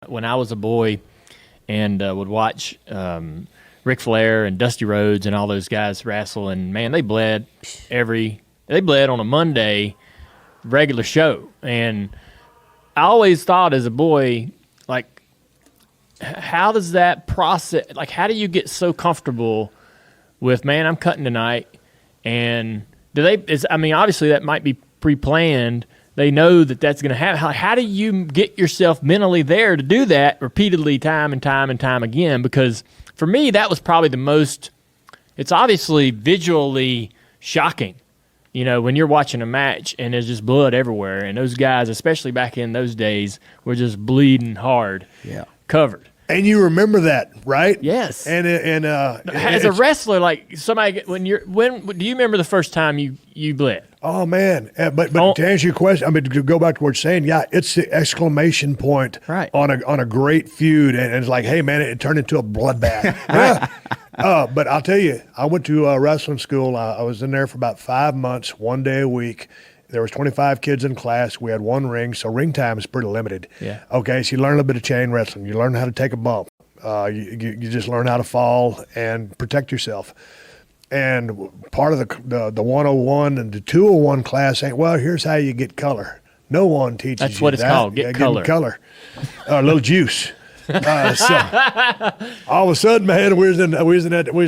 when I was a boy and would watch Ric Flair and Dusty Rhodes and all those guys wrestle, and man, they bled on a Monday regular show. And I always thought as a boy, like, how does that process, like, how do you get so comfortable with, man, I'm cutting tonight, and obviously that might be pre-planned. They know that that's going to happen. How do you get yourself mentally there to do that repeatedly time and time and time again? Because for me, that was probably the most, it's obviously visually shocking, when you're watching a match and there's just blood everywhere. And those guys, especially back in those days, were just bleeding hard, covered. And you remember that, right? Yes. And as a wrestler, like somebody, when do you remember the first time you bled? Oh man! But to answer your question, I mean, to go back to what you're saying, it's the exclamation point on a great feud, and it's like, hey man, it turned into a bloodbath. But I'll tell you, I went to wrestling school. I was in there for about 5 months, 1 day a week. There was 25 kids in class. We had one ring, so ring time is pretty limited. Yeah. Okay, so you learn a little bit of chain wrestling. You learn how to take a bump. You just learn how to fall and protect yourself. And part of the 101 and the 201 class ain't, well, here's how you get color. No one teaches you that. That's what it's called, get color. A little juice. So all of a sudden, man, we was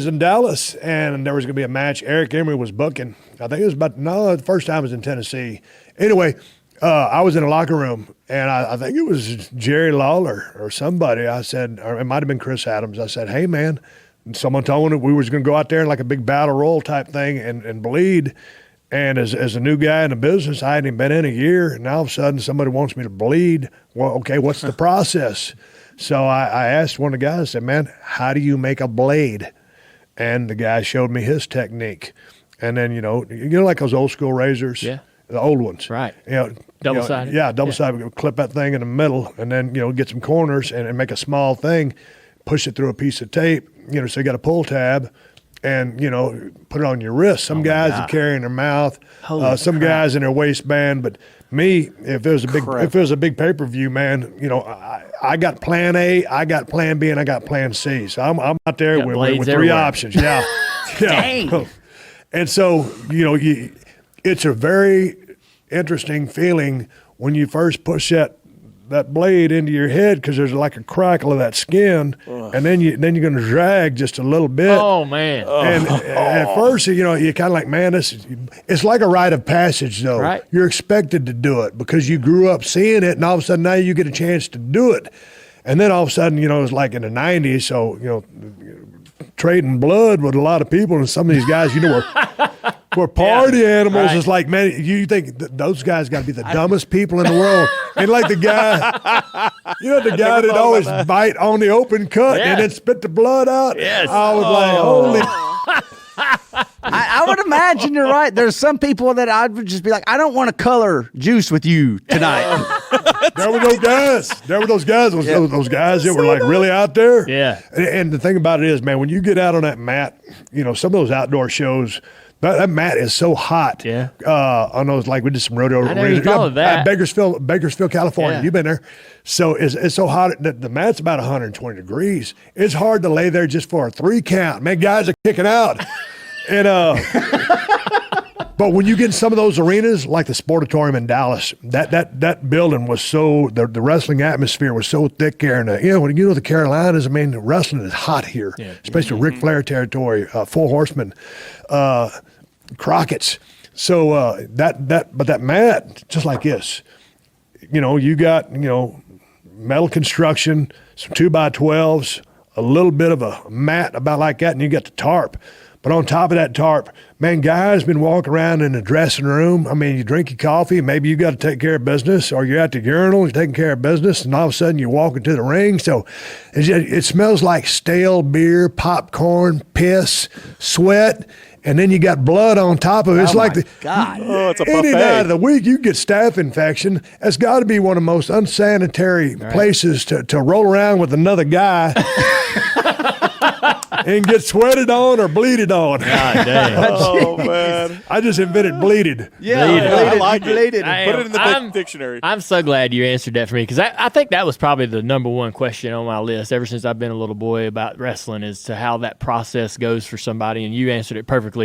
in Dallas, and there was going to be a match. Eric Emery was booking. I think it was the first time it was in Tennessee. Anyway, I was in a locker room, and I think it was Jerry Lawler or somebody. I said, or it might have been Chris Adams. I said, hey, man, and someone told me we was going to go out there in like a big battle royal type thing and bleed. And as a new guy in the business, I hadn't even been in a year, and all of a sudden somebody wants me to bleed. Well, okay, what's the process? So I asked one of the guys, I said, man, how do you make a blade? And the guy showed me his technique. And then, like those old school razors? Yeah. The old ones. Right. Double-sided? Yeah, double-sided. Yeah. Clip that thing in the middle and then, get some corners and make a small thing, push it through a piece of tape, so you got a pull tab and, put it on your wrist. Some guys are carrying their mouth, some guys in their waistband. But me, if it was a big pay-per-view, man, I got plan A, I got plan B, and I got plan C. So I'm out there with three options. Yeah. Dang. And so, it's a very interesting feeling when you first push that blade into your head, because there's like a crackle of that skin, and then you're going to drag just a little bit. Oh man! And at first, you're kind of like, man, it's like a rite of passage, though. Right. You're expected to do it because you grew up seeing it, and all of a sudden now you get a chance to do it. And then all of a sudden, it's like in the 90s, so trading blood with a lot of people, and some of these guys, were party animals. Right. It's like, man, you think those guys got to be the dumbest people in the world. And like the guy, that always bite on the open cut and then spit the blood out. Yes. I was like, holy. I would imagine you're right. There's some people that I would just be like, I don't want to color juice with you tonight. There were those guys. Those guys that were like really out there. Yeah. And the thing about it is, man, when you get out on that mat, some of those outdoor shows, that mat is so hot. Yeah. On those, like we did some rodeo. I never even thought of that. Bakersfield, California. Yeah. You've been there. So it's so hot that the mat's about 120 degrees. It's hard to lay there just for a 3 count. Man, guys are kicking out. And but when you get in some of those arenas, like the Sportatorium in Dallas, that building was so, the wrestling atmosphere was so thick there. And the Carolinas, wrestling is hot here, especially Ric Flair territory, Four Horsemen, Crockett's. So but that mat, just like this, you got metal construction, some 2x12s, a little bit of a mat about like that, and you got the tarp. But on top of that tarp, man, guys been walking around in the dressing room. You drink your coffee, maybe you got to take care of business, or you're at the urinal, you're taking care of business, and all of a sudden you're walking to the ring. So it smells like stale beer, popcorn, piss, sweat, and then you got blood on top of it. It's God. It's a any buffet. night of the week you get staph infection. It's got to be one of the most unsanitary places to roll around with another guy. and get sweated on or bleeded on. God damn. Oh man. I just invented bleeded. Yeah, Bleeded. I like it. bleeded. Put it in the I'm- dictionary. I'm so glad you answered that for me because I think that was probably the number one question on my list ever since I've been a little boy about wrestling as to how that process goes for somebody, and you answered it perfectly.